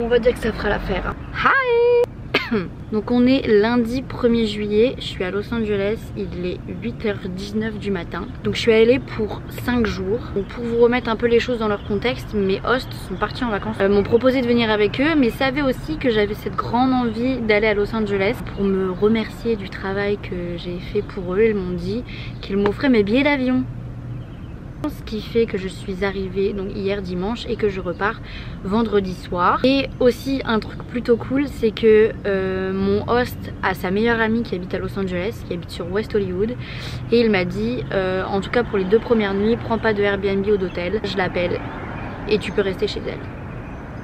On va dire que ça fera l'affaire. Hi. Donc on est lundi 1er juillet, je suis à Los Angeles, il est 8h19 du matin. Donc je suis allée pour 5 jours. Donc pour vous remettre un peu les choses dans leur contexte, mes hosts sont partis en vacances, m'ont proposé de venir avec eux, mais savaient aussi que j'avais cette grande envie d'aller à Los Angeles. Pour me remercier du travail que j'ai fait pour eux, ils m'ont dit qu'ils m'offraient mes billets d'avion. Ce qui fait que je suis arrivée donc hier dimanche et que je repars vendredi soir. Et aussi un truc plutôt cool, c'est que mon host a sa meilleure amie qui habite à Los Angeles, qui habite sur West Hollywood, et il m'a dit en tout cas pour les 2 premières nuits, prends pas de Airbnb ou d'hôtel, je l'appelle et tu peux rester chez elle.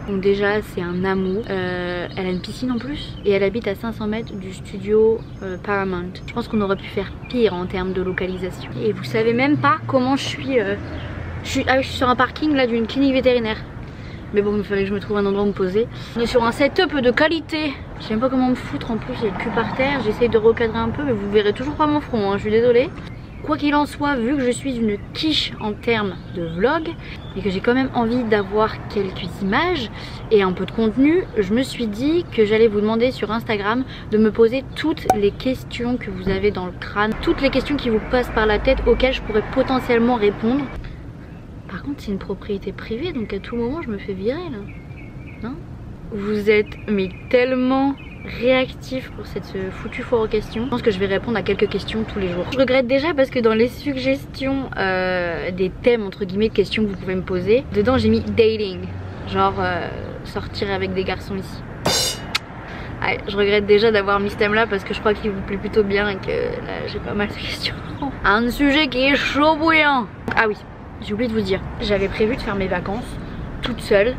Donc déjà c'est un amour, elle a une piscine en plus et elle habite à 500 mètres du studio Paramount. Je pense qu'on aurait pu faire pire en termes de localisation. Et vous savez même pas comment je suis sur un parking là d'une clinique vétérinaire. Mais bon, il fallait que je me trouve un endroit où me poser. On est sur un setup de qualité. Je sais même pas comment me foutre en plus, j'ai le cul par terre. J'essaye de recadrer un peu mais vous verrez toujours pas mon front, hein, je suis désolée. Quoi qu'il en soit, vu que je suis une quiche en termes de vlog et que j'ai quand même envie d'avoir quelques images et un peu de contenu, je me suis dit que j'allais vous demander sur Instagram de me poser toutes les questions que vous avez dans le crâne, toutes les questions qui vous passent par la tête auxquelles je pourrais potentiellement répondre. Par contre c'est une propriété privée donc à tout moment je me fais virer là, non? Vous êtes mais tellement réactif pour cette foutue foire aux questions. Je pense que je vais répondre à quelques questions tous les jours. Je regrette déjà parce que dans les suggestions des thèmes entre guillemets de questions que vous pouvez me poser, dedans j'ai mis dating, genre sortir avec des garçons ici. Ouais, je regrette déjà d'avoir mis ce thème là parce que je crois qu'il vous plaît plutôt bien et que là j'ai pas mal de questions. Un sujet qui est chaud bouillant. Ah oui, j'ai oublié de vous dire, j'avais prévu de faire mes vacances toute seule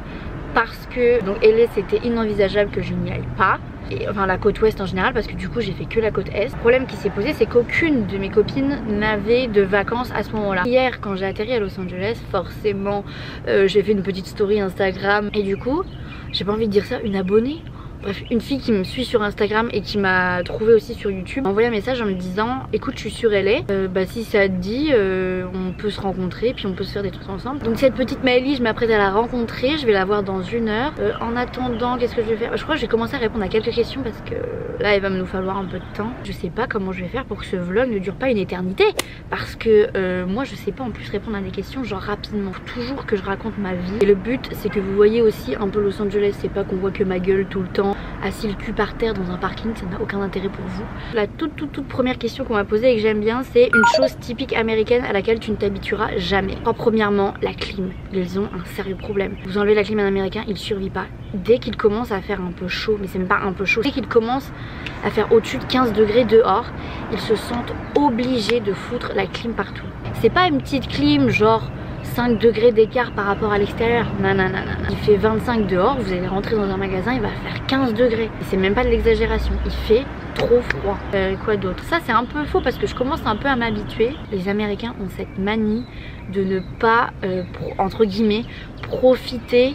parce que donc LA c'était inenvisageable que je n'y aille pas. Et, enfin la côte ouest en général parce que du coup j'ai fait que la côte est. Le problème qui s'est posé c'est qu'aucune de mes copines n'avait de vacances à ce moment là. Hier quand j'ai atterri à Los Angeles, forcément j'ai fait une petite story Instagram et du coup j'ai pas envie de dire ça, une abonnée, bref une fille qui me suit sur Instagram et qui m'a trouvé aussi sur YouTube m'a envoyé un message en me disant écoute je suis sur LA, bah si ça te dit on peut se rencontrer puis on peut se faire des trucs ensemble. Donc cette petite Maëlie je m'apprête à la rencontrer, je vais la voir dans 1 heure. En attendant qu'est-ce que je vais faire? Je crois que je vais commencer à répondre à quelques questions parce que là il va me falloir un peu de temps. Je sais pas comment je vais faire pour que ce vlog ne dure pas une éternité parce que moi je sais pas en plus répondre à des questions genre rapidement. Faut toujours que je raconte ma vie et le but c'est que vous voyez aussi un peu Los Angeles, c'est pas qu'on voit que ma gueule tout le temps assis le cul par terre dans un parking, ça n'a aucun intérêt pour vous. La toute première question qu'on m'a posée et que j'aime bien, c'est une chose typique américaine à laquelle tu ne t'habitueras jamais. Premièrement, la clim. Ils ont un sérieux problème. Vous enlevez la clim à un américain, il survit pas. Dès qu'il commence à faire un peu chaud, mais c'est même pas un peu chaud, dès qu'il commence à faire au-dessus de 15 degrés dehors, ils se sentent obligés de foutre la clim partout. C'est pas une petite clim genre 5 degrés d'écart par rapport à l'extérieur. Non, non, non, non. Il fait 25 dehors, vous allez rentrer dans un magasin, il va faire 15 degrés. C'est même pas de l'exagération, il fait trop froid. Quoi d'autre? Ça c'est un peu faux parce que je commence un peu à m'habituer. Les Américains ont cette manie de ne pas, entre guillemets, profiter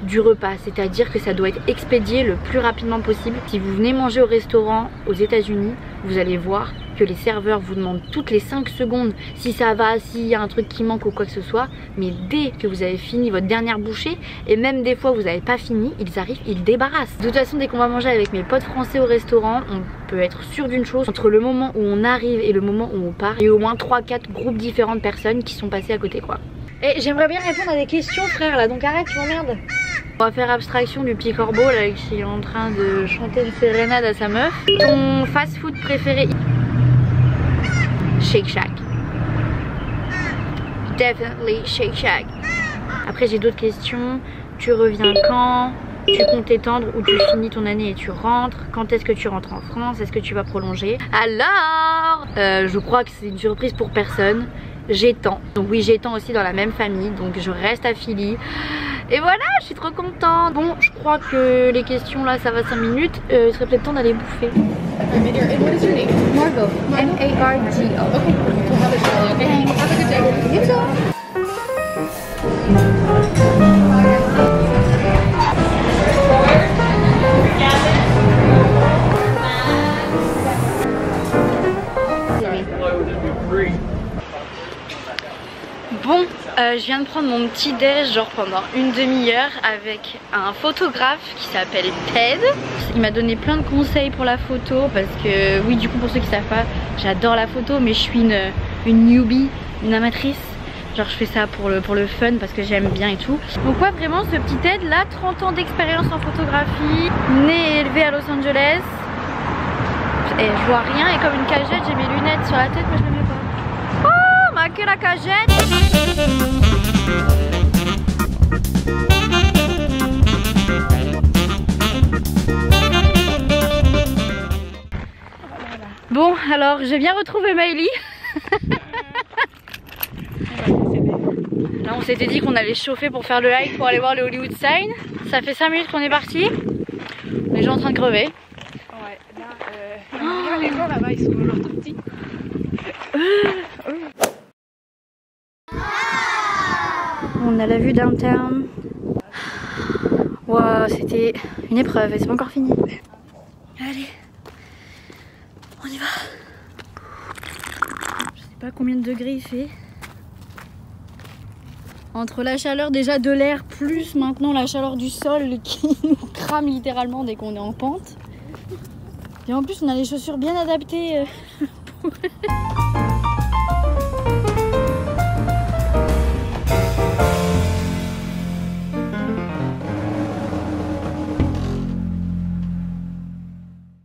du repas, c'est-à-dire que ça doit être expédié le plus rapidement possible. Si vous venez manger au restaurant aux États-Unis, vous allez voir que les serveurs vous demandent toutes les 5 secondes si ça va, s'il y a un truc qui manque ou quoi que ce soit, mais dès que vous avez fini votre dernière bouchée, et même des fois vous n'avez pas fini, ils arrivent, ils débarrassent. De toute façon, dès qu'on va manger avec mes potes français au restaurant, on peut être sûr d'une chose, entre le moment où on arrive et le moment où on part, il y a au moins 3-4 groupes différents de personnes qui sont passées à côté quoi. Et j'aimerais bien répondre à des questions frère là, donc arrête, tu m'emmerdes. On va faire abstraction du petit corbeau là qui est en train de chanter une sérénade à sa meuf. Ton fast food préféré? Shake Shack. Definitely Shake Shack. Après j'ai d'autres questions. Tu reviens quand? Tu comptes t'étendre ou tu finis ton année et tu rentres? Quand est-ce que tu rentres en France? Est-ce que tu vas prolonger? Alors je crois que c'est une surprise pour personne. J'étends. Donc oui, j'étends aussi dans la même famille. Donc je reste à Philly. Et voilà, je suis trop contente. Bon, je crois que les questions là, ça va 5 minutes. Il serait peut-être temps d'aller bouffer. Margot. M-A-R-G-O. Okay. We'll have it shortly, okay? Have a good day. You too. Bon, je viens viens de prendre mon petit déj genre pendant une demi-heure avec un photographe qui s'appelle Ted. Il m'a donné plein de conseils pour la photo parce que oui, du coup pour ceux qui savent pas, j'adore la photo mais je suis une newbie, une amatrice. Genre je fais ça pour le fun parce que j'aime bien et tout. Donc ouais, vraiment ce petit Ted là, 30 ans d'expérience en photographie, né et élevé à Los Angeles. Et je vois rien et comme une cagette, j'ai mes lunettes sur la tête mais je ne les mets pas. Oh, ma que la cagette! Bon, alors j'ai bien retrouvé Miley. Là on s'était dit qu'on allait chauffer pour faire le hike pour aller voir le Hollywood Sign. Ça fait 5 minutes qu'on est parti. On est déjà en train de crever. Ouais, là, les gens là-bas ils sont genre tout petits. On a la vue downtown. Wow, c'était une épreuve et c'est pas encore fini. Allez, on y va. Je sais pas combien de degrés il fait. Entre la chaleur déjà de l'air plus maintenant la chaleur du sol qui nous crame littéralement dès qu'on est en pente. Et en plus on a les chaussures bien adaptées.